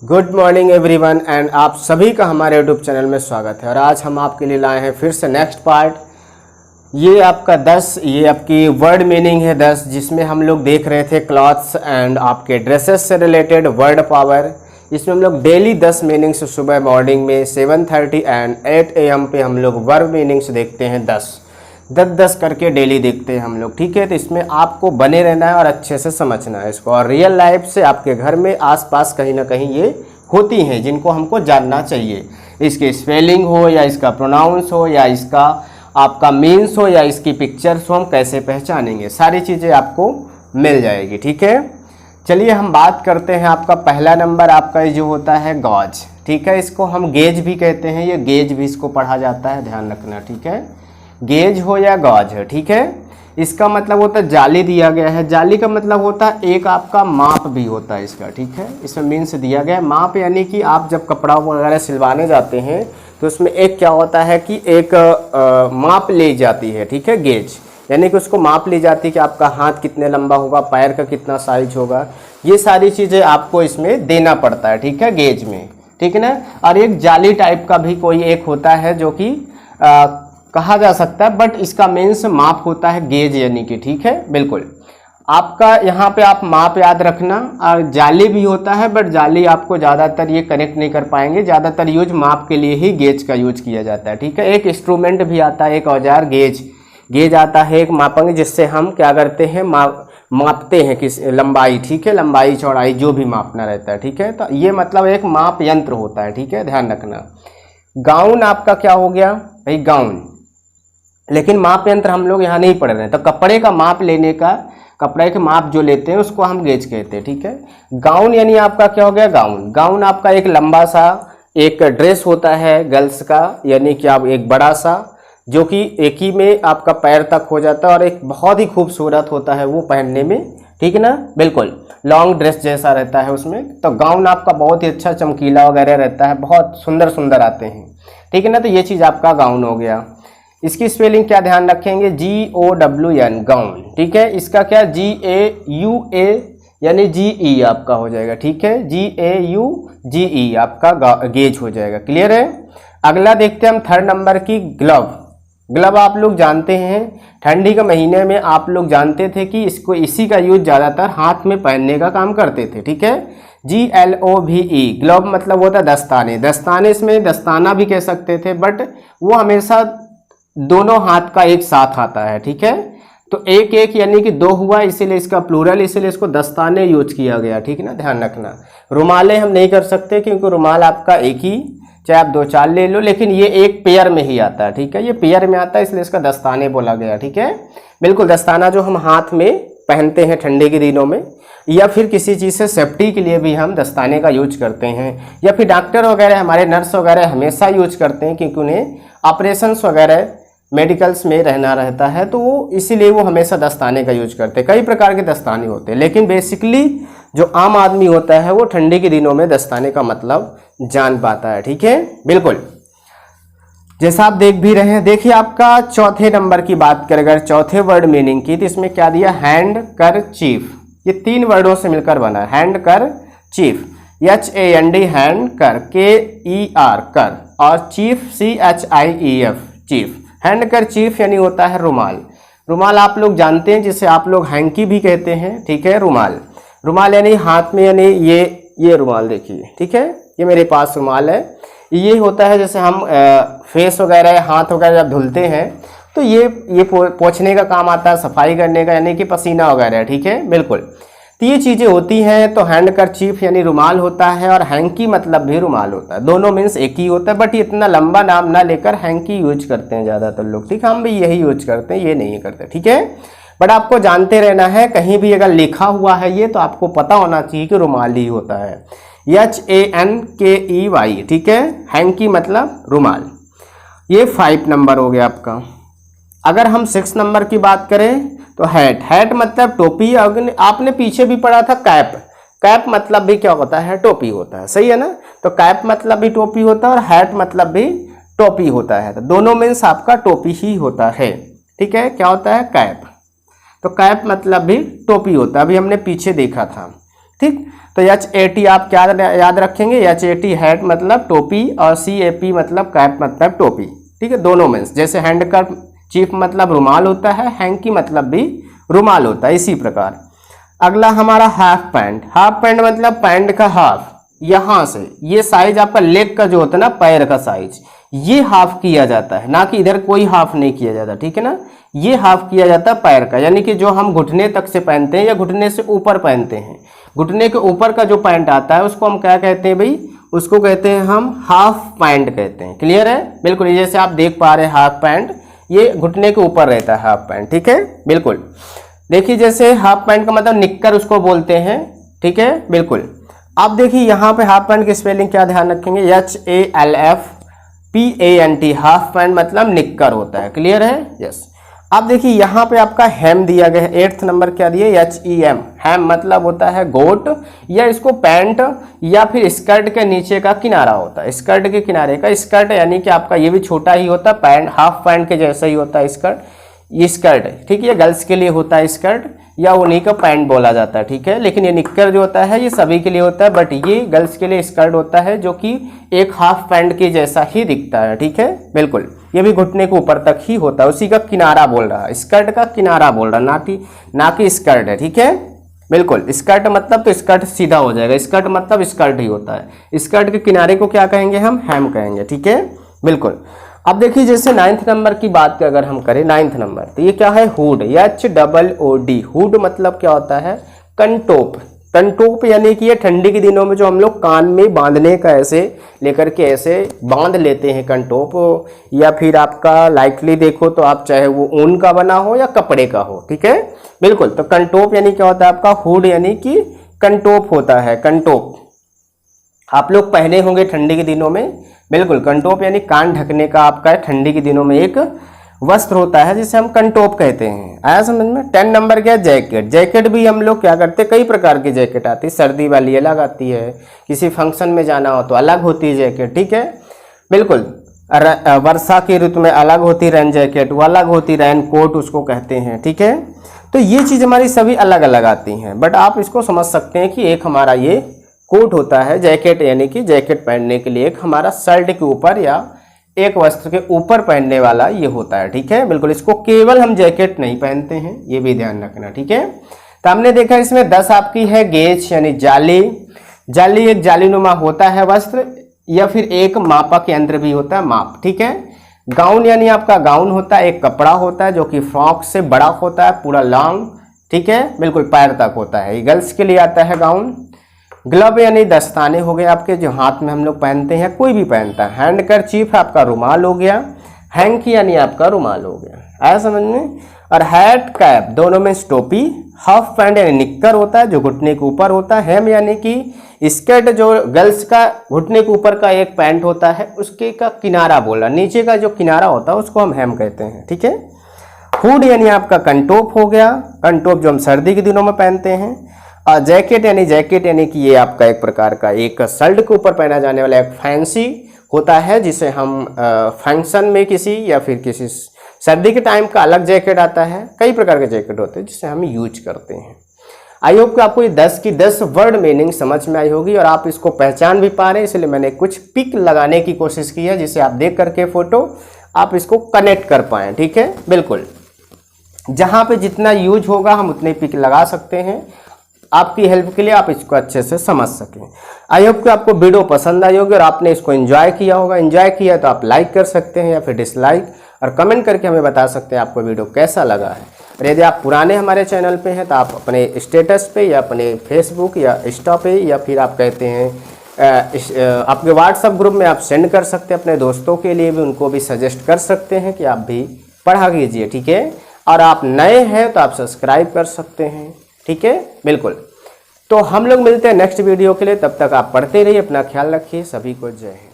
Good morning everyone and आप सभी का हमारे यूट्यूब चैनल में स्वागत है। और आज हम आपके लिए लाए हैं फिर से नेक्स्ट पार्ट। ये आपका 10 ये आपकी वर्ड मीनिंग है 10, जिसमें हम लोग देख रहे थे क्लॉथ्स एंड आपके ड्रेसेस से रिलेटेड वर्ड पावर। इसमें हम लोग डेली 10 मीनिंग्स सुबह मॉर्निंग में 7:30 एंड 8 AM पे हम लोग वर्ड मीनिंग्स देखते हैं 10 करके डेली देखते हैं हम लोग। ठीक है, तो इसमें आपको बने रहना है और अच्छे से समझना है इसको। और रियल लाइफ से आपके घर में आसपास कहीं ना कहीं ये होती हैं जिनको हमको जानना चाहिए। इसके स्पेलिंग हो या इसका प्रोनाउंस हो या इसका आपका मीन्स हो या इसकी पिक्चर्स हो, हम कैसे पहचानेंगे, सारी चीज़ें आपको मिल जाएगी। ठीक है, चलिए हम बात करते हैं। आपका पहला नंबर आपका जो होता है गॉज। ठीक है, इसको हम गेज भी कहते हैं, ये गेज भी इसको पढ़ा जाता है, ध्यान रखना। ठीक है, गेज हो या गॉज है। ठीक है, इसका मतलब होता है जाली दिया गया है। जाली का मतलब होता है एक आपका माप भी होता है इसका। ठीक है, इसमें मीन्स दिया गया है माप, यानी कि आप जब कपड़ा वगैरह सिलवाने जाते हैं तो उसमें एक क्या होता है कि एक माप ली जाती है। ठीक है, गेज यानी कि उसको माप ली जाती है कि आपका हाथ कितने लंबा होगा, पैर का कितना साइज होगा, ये सारी चीज़ें आपको इसमें देना पड़ता है। ठीक है, गेज में। ठीक है ना। और एक जाली टाइप का भी कोई एक होता है जो कि कहा जा सकता है, बट इसका मीन्स माप होता है गेज यानी कि। ठीक है, बिल्कुल आपका यहाँ पे आप माप याद रखना। और जाली भी होता है, बट जाली आपको ज़्यादातर ये कनेक्ट नहीं कर पाएंगे, ज़्यादातर यूज माप के लिए ही गेज का यूज किया जाता है। ठीक है, एक इंस्ट्रूमेंट भी आता है, एक औजार गेज आता है, एक मापंग, जिससे हम क्या करते हैं मापते हैं किस लंबाई। ठीक है, लंबाई चौड़ाई जो भी मापना रहता है। ठीक है, तो ये मतलब एक माप यंत्र होता है। ठीक है, ध्यान रखना। गाउन आपका क्या हो गया भाई, गाउन। लेकिन माप यंत्र हम लोग यहाँ नहीं पढ़ रहे हैं, तो कपड़े का माप लेने का, कपड़े के माप जो लेते हैं उसको हम गेज कहते हैं। ठीक है, गाउन यानी आपका क्या हो गया, गाउन। गाउन आपका एक लंबा सा एक ड्रेस होता है गर्ल्स का, यानी कि आप एक बड़ा सा, जो कि एक ही में आपका पैर तक हो जाता है और एक बहुत ही खूबसूरत होता है वो पहनने में। ठीक है ना, बिल्कुल लॉन्ग ड्रेस जैसा रहता है उसमें। तो गाउन आपका बहुत ही अच्छा चमकीला वगैरह रहता है, बहुत सुंदर सुंदर आते हैं। ठीक है ना, तो ये चीज़ आपका गाउन हो गया। इसकी स्पेलिंग क्या ध्यान रखेंगे, GOWN, गाउन। ठीक है, इसका क्या GAUA यानी GE आपका हो जाएगा। ठीक है, GAUGE आपका गेज हो जाएगा। क्लियर है। अगला देखते हैं हम थर्ड नंबर की ग्लव। ग्लव आप लोग जानते हैं, ठंडी के महीने में आप लोग जानते थे कि इसको इसी का यूज ज़्यादातर हाथ में पहनने का काम करते थे। ठीक है, GLOVE, ग्लव मतलब होता है दस्ताने। दस्ताने इसमें दस्ताना भी कह सकते थे, बट वो हमेशा दोनों हाथ का एक साथ आता है। ठीक है, तो एक एक यानी कि दो हुआ, इसीलिए इसका प्लूरल, इसीलिए इसको दस्ताने यूज किया गया। ठीक है ना, ध्यान रखना। रुमालें हम नहीं कर सकते क्योंकि रुमाल आपका एक ही, चाहे आप 2-4 ले लो, लेकिन ये एक पेयर में ही आता है। ठीक है, ये पेयर में आता है, इसलिए इसका दस्ताने बोला गया। ठीक है, बिल्कुल दस्ताना जो हम हाथ में पहनते हैं ठंडी के दिनों में, या फिर किसी चीज़ से सेफ्टी के लिए भी हम दस्ताने का यूज करते हैं, या फिर डॉक्टर वगैरह हमारे नर्स वगैरह हमेशा यूज करते हैं क्योंकि उन्हें ऑपरेशंस वगैरह मेडिकल्स में रहना रहता है, तो वो इसीलिए वो हमेशा दस्ताने का यूज करते हैं। कई प्रकार के दस्ताने होते हैं, लेकिन बेसिकली जो आम आदमी होता है वो ठंडी के दिनों में दस्ताने का मतलब जान पाता है। ठीक है, बिल्कुल जैसा आप देख भी रहे हैं। देखिए आपका चौथे नंबर की बात करें अगर चौथे वर्ड मीनिंग की, तो इसमें क्या दिया, हैंड कर चीफ। ये 3 वर्डों से मिलकर बना है, हैंड कर चीफ। HAND हैंड कर, KER कर, और चीफ CHIEF चीफ। हैंड कर चीफ यानी होता है रुमाल। रुमाल आप लोग जानते हैं, जिसे आप लोग हैंकी भी कहते हैं। ठीक है, रुमाल, रुमाल यानी हाथ में, यानी ये रुमाल देखिए। ठीक है, ये मेरे पास रुमाल है। ये होता है जैसे हम फेस वगैरह हाथ वगैरह जब धुलते हैं तो ये पोंछने का काम आता है, सफाई करने का, यानी कि पसीना वगैरह। ठीक है, बिल्कुल, तो ये चीज़ें होती हैं। तो हैंड करचीफ यानी रुमाल होता है, और हैंकी मतलब भी रुमाल होता है। दोनों मीन्स एक ही होता है, बट इतना लंबा नाम ना लेकर हैंकी यूज करते हैं ज़्यादातर लोग। ठीक है, हम भी यही यूज करते हैं, ये नहीं करते। ठीक है, बट आपको जानते रहना है, कहीं भी अगर लिखा हुआ है ये तो आपको पता होना चाहिए कि रुमाल ही होता है, HANKEY। ठीक है, हैंकी मतलब रुमाल। ये 5 नंबर हो गया आपका। अगर हम 6 नंबर की बात करें तो हैट। हैट मतलब टोपी। आपने पीछे भी पढ़ा था कैप। कैप मतलब भी क्या होता है, टोपी होता है। सही है ना, तो कैप मतलब भी टोपी होता है और हैट मतलब भी टोपी होता है। तो दोनों मीन्स आपका टोपी ही होता है। ठीक है, क्या होता है, कैप। तो कैप मतलब भी टोपी होता है, अभी हमने पीछे देखा था। ठीक। तो HAT आप क्या याद रखेंगे, HAT हैट मतलब टोपी और CAP मतलब कैप मतलब टोपी, ठीक है, दोनों मीन्स। जैसे हैंडकरचीफ मतलब रुमाल होता है, हैंकी मतलब भी रुमाल होता है, इसी प्रकार। अगला हमारा हाफ पैंट। हाफ पैंट मतलब पैंट का हाफ, यहाँ से ये साइज आपका लेग का जो होता है ना, पैर का साइज, ये हाफ किया जाता है, ना कि इधर कोई हाफ नहीं किया जाता, ठीक है ना। ये हाफ किया जाता है पैर का, यानी कि जो हम घुटने तक से पहनते हैं या घुटने से ऊपर पहनते हैं, घुटने के ऊपर का जो पैंट आता है उसको हम क्या कहते हैं भाई, उसको कहते हैं हम हाफ पैंट कहते हैं। क्लियर है, बिल्कुल। जैसे आप देख पा रहे हैं हाफ पैंट, ये घुटने के ऊपर रहता है हाफ पैंट, ठीक है, बिल्कुल। देखिए जैसे हाफ पैंट का मतलब निक्कर उसको बोलते हैं, ठीक है, बिल्कुल। आप देखिए यहाँ पे हाफ पैंट की स्पेलिंग क्या ध्यान रखेंगे, HALFPANT, हाफ पैंट मतलब निक्कर होता है। क्लियर है, यस। आप देखिए यहाँ पे आपका हेम दिया गया है, 8th नंबर क्या दिए, HEM, हेम मतलब होता है गोट, या इसको पैंट या फिर स्कर्ट के नीचे का किनारा होता है, स्कर्ट के किनारे का स्कर्ट, यानी कि आपका ये भी छोटा ही होता है, पैंट हाफ पैंट के जैसा ही होता है स्कर्ट, ये स्कर्ट है, ठीक है, ये गर्ल्स के लिए होता है स्कर्ट, या उन्हीं का पैंट बोला जाता है, ठीक है। लेकिन ये निक्कर जो होता है ये सभी के लिए होता है, बट ये गर्ल्स के लिए स्कर्ट होता है, जो कि एक हाफ पैंट के जैसा ही दिखता है, ठीक है, बिल्कुल। ये भी घुटने के ऊपर तक ही होता है, उसी का किनारा बोल रहा है, स्कर्ट का किनारा बोल रहा है, ना कि स्कर्ट है, ठीक है, बिल्कुल। स्कर्ट मतलब तो स्कर्ट सीधा हो जाएगा, स्कर्ट मतलब स्कर्ट ही होता है, स्कर्ट के किनारे को क्या कहेंगे हम, हेम कहेंगे, ठीक है, बिल्कुल। अब देखिए जैसे 9th नंबर की बात अगर हम करें, 9th नंबर, तो ये क्या है, हुड, HOOD, हुड मतलब क्या होता है, कंटोप। कंटोप यानी कि ये ठंडी के दिनों में जो हम लोग कान में बांधने का ऐसे लेकर के ऐसे बांध लेते हैं कंटोप, या फिर आपका लाइकली देखो तो आप चाहे वो ऊन का बना हो या कपड़े का हो, ठीक है, बिल्कुल। तो कंटोप यानी क्या होता है आपका, हुड यानी कि कंटोप होता है, कंटोप आप लोग पहने होंगे ठंडी के दिनों में, बिल्कुल। कंटोप यानी कान ढकने का आपका ठंडी के दिनों में एक वस्त्र होता है जिसे हम कंटोप कहते हैं। आया समझ में। 10 नंबर क्या, जैकेट। जैकेट भी हम लोग क्या करते हैं, कई प्रकार की जैकेट आती है, सर्दी वाली अलग आती है, किसी फंक्शन में जाना हो तो अलग होती है जैकेट, ठीक है, बिल्कुल। वर्षा की ऋतु में अलग होती रेन जैकेट, वो अलग होती रेन कोट उसको कहते हैं, ठीक है। तो ये चीज़ हमारी सभी अलग अलग आती हैं, बट आप इसको समझ सकते हैं कि एक हमारा ये कोट होता है, जैकेट यानी कि जैकेट पहनने के लिए एक हमारा शर्ट के ऊपर या एक वस्त्र के ऊपर पहनने वाला ये होता है, ठीक है, बिल्कुल। इसको केवल हम जैकेट नहीं पहनते हैं, ये भी ध्यान रखना, ठीक है। तो हमने देखा इसमें 10 आपकी है गेज यानी जाली। जाली एक जालीनुमा होता है वस्त्र, या फिर एक मापक यंत्र भी होता है, माप, ठीक है। गाउन यानी आपका गाउन होता है, एक कपड़ा होता है जो कि फ्रॉक से बड़ा होता है, पूरा लॉन्ग, ठीक है, बिल्कुल, पैर तक होता है, ये गर्ल्स के लिए आता है गाउन। ग्लव यानी दस्ताने हो गए आपके जो हाथ में हम लोग पहनते हैं, कोई भी पहनता है। हैंडकरचीफ आपका रुमाल हो गया, हैंकी यानी आपका रुमाल हो गया, आया समझ में। और हैट कैप दोनों में टोपी। हाफ पैंट यानी निक्कर होता है जो घुटने के ऊपर होता है। हेम यानी कि स्कर्ट जो गर्ल्स का घुटने के ऊपर का एक पैंट होता है उसके का किनारा बोला, नीचे का जो किनारा होता है उसको हम हेम कहते हैं, ठीक है। हुड यानी आपका कंटोप हो गया, कंटोप जो हम सर्दी के दिनों में पहनते हैं। और जैकेट यानी कि ये आपका एक प्रकार का एक शर्ट के ऊपर पहना जाने वाला एक फैंसी होता है, जिसे हम फंक्शन में किसी या फिर किसी सर्दी के टाइम का अलग जैकेट आता है, कई प्रकार के जैकेट होते हैं जिसे हम यूज करते हैं। आई होप कि आपको ये 10 की 10 वर्ड मीनिंग समझ में आई होगी और आप इसको पहचान भी पा रहे हैं, इसलिए मैंने कुछ पिक लगाने की कोशिश की है जिसे आप देख करके फोटो आप इसको कनेक्ट कर पाएँ, ठीक है, बिल्कुल। जहाँ पे जितना यूज होगा हम उतने पिक लगा सकते हैं, आपकी हेल्प के लिए, आप इसको अच्छे से समझ सकें। आई होप कि आपको वीडियो पसंद आई होगी और आपने इसको एंजॉय किया होगा। एंजॉय किया तो आप लाइक कर सकते हैं या फिर डिसलाइक, और कमेंट करके हमें बता सकते हैं आपको वीडियो कैसा लगा है। और यदि आप पुराने हमारे चैनल पे हैं तो आप अपने स्टेटस पे या अपने फेसबुक या इंस्टा पे या फिर आप कहते हैं आपके व्हाट्सएप ग्रुप में आप सेंड कर सकते हैं, अपने दोस्तों के लिए भी, उनको भी सजेस्ट कर सकते हैं कि आप भी पढ़ा कीजिए, ठीक है। और आप नए हैं तो आप सब्सक्राइब कर सकते हैं, ठीक है, बिल्कुल। तो हम लोग मिलते हैं नेक्स्ट वीडियो के लिए, तब तक आप पढ़ते रहिए, अपना ख्याल रखिए, सभी को जय हिंद।